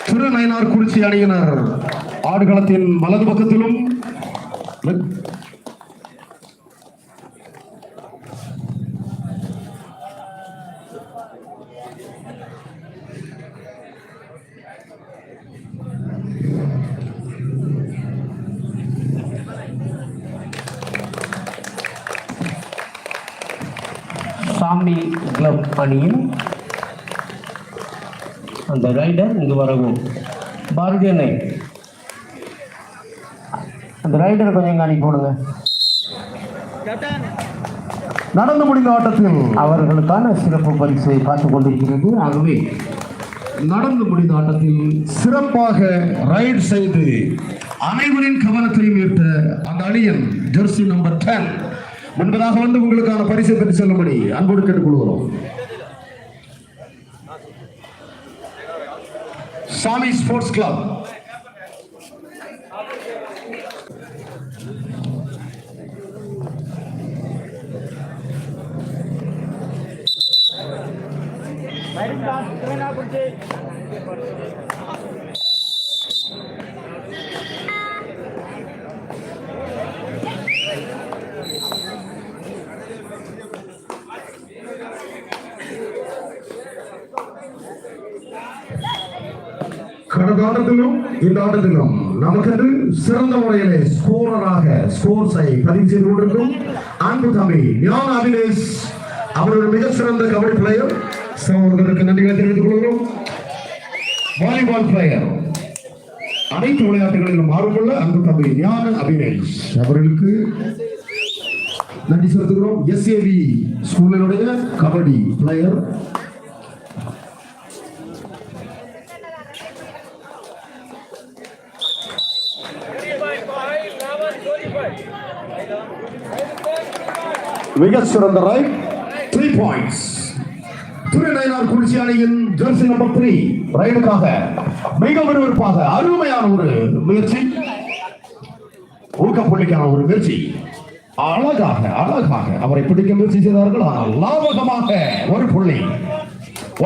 திருநயினார்குறிச்சி அணியினர் ஆடுகளத்தின் வலது பக்கத்திலும் சாமி கிளப் அணியின் அந்த ரைடர் இங்கு வரவும். பாரதிய அணை அந்த ரைடரை கொஞ்சம் காணி போடுங்க. நடந்து முடிந்த ஆட்டத்தில் அவர்களுக்கான சிறப்பு பரிசை காத்துக் கொண்டிருக்கிறது. ஆகவே நடந்து முடிந்த ஆட்டத்தில் சிறப்பாக ரைட் செய்து அனைவரின் கவனத்தையும் ஈர்த்த அந்த அணியின் ஜெர்சி நம்பர் 10 முன்பதாக வந்து உங்களுக்கான பரிசை பெற்று செல்லும்படி அன்போடு கேட்டுக்கொள்கிறோம். சாமி ஸ்போர்ட்ஸ் கிளப் கடந்த ஆட்டத்திலும் இந்த ஆட்டத்திலும் நமக்கு சிறந்த முறையிலே ஸ்கோரராக ஸ்கோர்ஸை பதிவு செய்து கொண்டிருக்கும் அன்பு தம்பி ஞான அபிலேஷ் அவர்கள் மிக சிறந்த கபடி பிளேயர். அவர்களுக்கு நன்றிகளை தெரிவித்துக் கொள்கிறோம். வாலிபால் பிளேயர் அனைத்து விளையாட்டுகளிலும் ஆர்வமுள்ள அன்பு தம்பி ஞான அபிலேஷ் அவர்களுக்கு நன்றி செலுத்துகிறோம். எஸ்ஏவி ஸ்கூலினுடைய கபடி பிளேயர். மிக சிறந்த ரைட் 3 பாயிண்ட்ஸ். திருநயினார்குறிச்சி அணியின் ஜெர்சி நம்பர் 3 ரைடுக்காக மிக விறுவிறுப்பாக அருமையான ஒரு முயற்சி, ஊக்கப்புள்ளிக்கான ஒரு முயற்சி. அழகாக அவரை பிடிக்க முயற்சி செய்தார்கள். ஆனால் லாபகமாக ஒரு புள்ளி.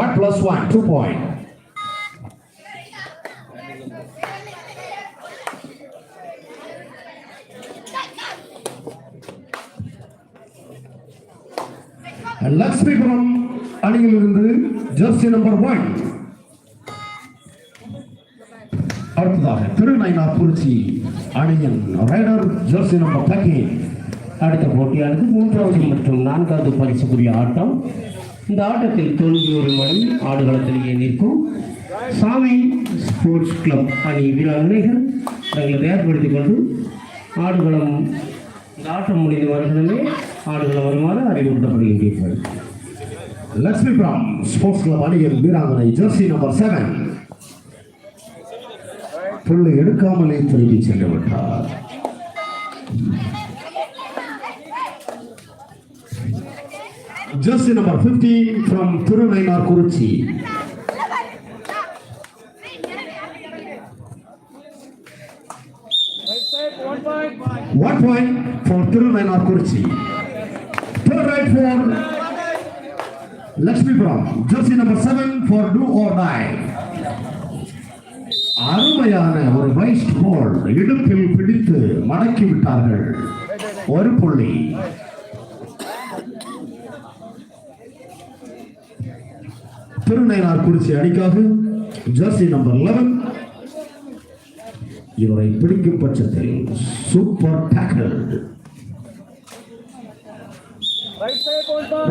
1+1 2 பாயிண்ட். லட்சுமிபுரம் அணியிலிருந்து ஜெர்சி நம்பர் 1. அடுத்ததாக திருநயினார்குறிச்சி அணியின் ரைடர் ஜெர்சி நம்பர் 13. அடுத்த போட்டியானது 3வது மற்றும் 4வது பரிசுக்குரிய ஆட்டம். இந்த ஆட்டத்தில் தோல்வி ஒரு மணி ஆடுகளத்திலேயே நிற்கும் சாமி ஸ்போர்ட்ஸ் கிளப் அணி வீராங்கனைகள் தங்களை தயார்படுத்திக் கொண்டு ஆடுகளம் இந்த ஆட்டம் முடிந்த வருடமே ஆடுகளம் வருமாறு அறிவுறுத்தப்படுகின்றீர்கள். லட்சுமிபுரம் ஸ்போர்ட்ஸ் கிளப் அணியின் வீராங்கனை ஜெர்சி நம்பர் 7 புள்ளி எடுக்காமலே திரும்பி சென்று விட்டார். Jersey number 15 from திருநயினார்குறிச்சி. One point for திருநயினார்குறிச்சி. Third right for Lakshmipuram. Jersey number 7 for do or die. அருமையான ஒரு வைஸ்ட் ஹோல் இடுப்பில் பிடித்து மடக்கி விட்டார்கள். ஒரு புள்ளி. திருநயினார்குறிச்சி அணிக்காக ஜெர்சி நம்பர் 11 இவரை பிடிக்கும் பட்சத்தில் super tackle.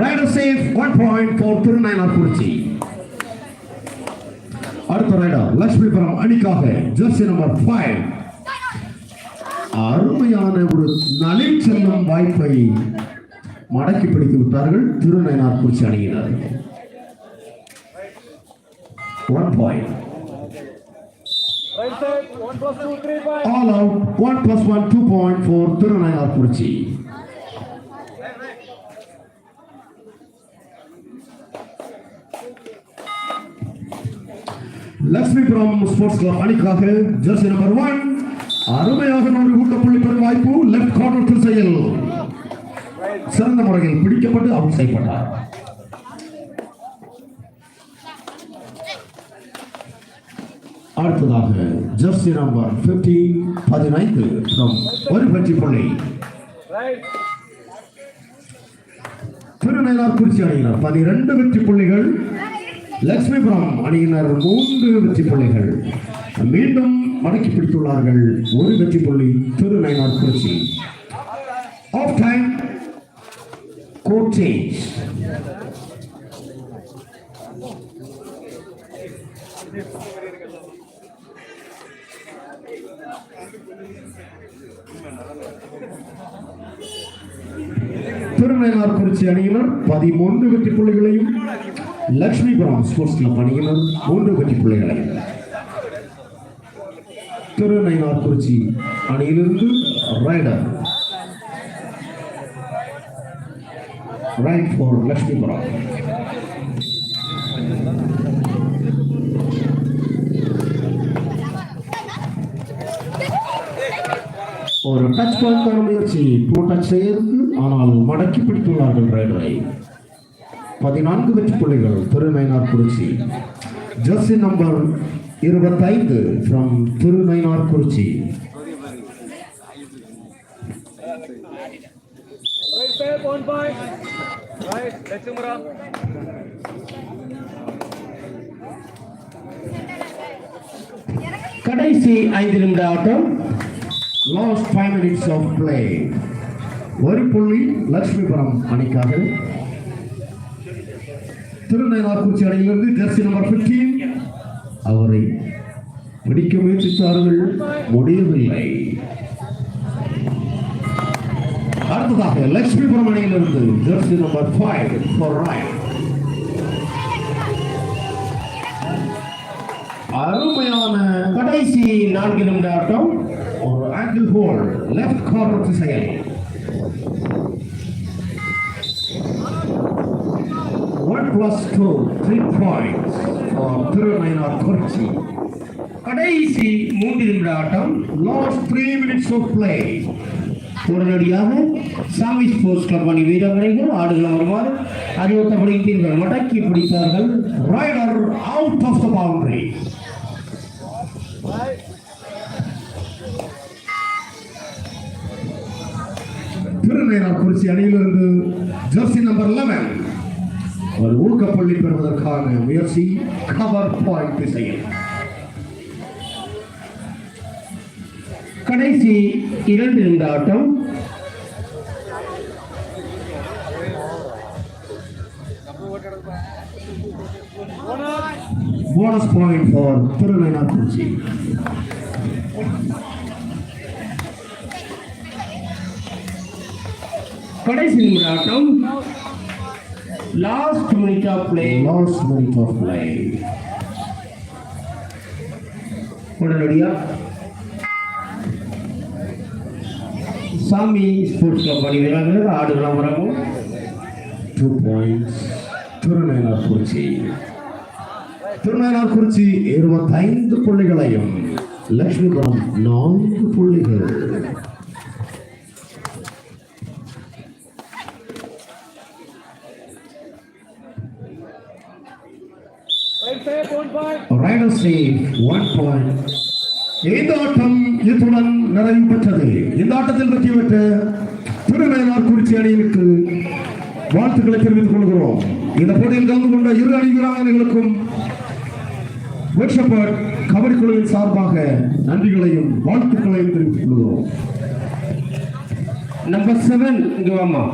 Raider save 1 point for Tirunainarkurichi. அடுத்த ரைடர் லட்சுமிபுரம் அணிக்காக ஜெர்சி நம்பர் 5 அருமையான ஒரு நலில் செல்லும் வாய்ப்பை மடக்கி பிடித்து விட்டார்கள் திருநயினார்குறிச்சி அணியினர். 1 point. All out. 1+1 2 point for Thirunainarkurichi. Lakshmipuram sports club அணிக்காக ஜெர்சி நம்பர் 1 அருமையாக ஒரு ஊக்கப்புள்ளி பெறும் வாய்ப்பு லெப்ட் கார்னர் திசையில் சிறந்த முறையில் பிடிக்கப்பட்டு அவுட் செய்யப்பட்டார். அடுத்ததாக ஜெர்சி நம்பர் 15 ஒரு வெற்றி புள்ளி திருநெல்வேலி அணியினர் 12 வெற்றி புள்ளிகள், லட்சுமிபுரம் அணியினர் 3 வெற்றி புள்ளிகள். மீண்டும் மடக்கி பிடித்துள்ளார்கள். ஒரு வெற்றி புள்ளி Tirunelveli. Half time court change. Tirunelveli அணியினர் 13 வெற்றி புள்ளிகளையும், லட்சுமிபுரம் ஸ்போர்ட்ஸ் கிளப் அணியினர் 3 வெற்றி புள்ளிகளையும். திருநெல்வேலி அணியிலிருந்து ரைடர் ரைட் ஃபார் லட்சுமிபுரம். ஒரு டச் பாயிண்ட் முயற்சி டச் செய்யறது, ஆனால் மடக்கி பிடித்துள்ளார்கள் ரைடரை. 14 வெற்றி புள்ளிகள் Tirunelveli. Jersey number 25 from Tirunelveli. கடைசி 5 நிமிட ஆட்டம். Last 5 minutes of play. ஒரு புள்ளி லட்சுமிபுரம் அணிக்காக. திருநெல்வேலி அணியிலிருந்து ஜெர்சி நம்பர் 15 அவரை பிடிக்க முயற்சித்தார்கள், முடியவில்லை. அடுத்ததாக லட்சுமிபுரம் அணியிலிருந்து ஜெர்சி நம்பர் 5 for Ryan. அருமையான கடைசி 4 நிமிட ஆட்டம். ஒரு ஆங்கிள் ஹோல் லெஃப்ட் கார்னர் திசையில். 1+2 3 points for திருநெல்வேலி. கடைசி 3 நிமிட ஆட்டம். Last 3 minutes of play. உடனடியாக சாமி ஸ்போர்ட்ஸ் கிளப் அணி வீரர்கள் ஆடுகளம் வருமாறு அறிவுறுத்தப்படுகின்றனர். மடக்கி பிடித்தார்கள். Raider out of the boundary. Tirunelveli அணியிலிருந்து ஜெர்சி நம்பர் 11 ஒரு ஊக்கப்புள்ளி பெறுவதற்கான முயற்சி கவர் பாயிண்ட் திசையில். கடைசி 2 நிமிட ஆட்டம். Bonus point for Tirunelveli. கடைசி நிமிட ஆட்டம். Last minute of play. உடனடியா சாமி ஸ்போர்ட்ஸ் கிளப் அணி வீரர்கள் ஆடுகளம் வரவும். 2 points திருநெல்வேலி. 25 புள்ளிகளையும், லட்சுமிபுரம் 4 புள்ளிகள். Riders save 1 point. இந்த ஆட்டம் இத்துடன் நிறைவு பெற்றது. இந்த ஆட்டத்தில் வெற்றி பெற்ற திருநெல்வேலி அணியிற்கு வாழ்த்துக்களை தெரிவித்துக் கொள்கிறோம். இந்த போட்டியில் கலந்து கொண்ட 2 அணி வீராங்கனைகளுக்கும் வெட்சப்பட் கபடி குழுவின் சார்பாக நன்றிகளையும் வாழ்த்துக்களையும் தெரிவித்துக் கொள்கிறோம். நம்பர் 7 இங்க வாமா.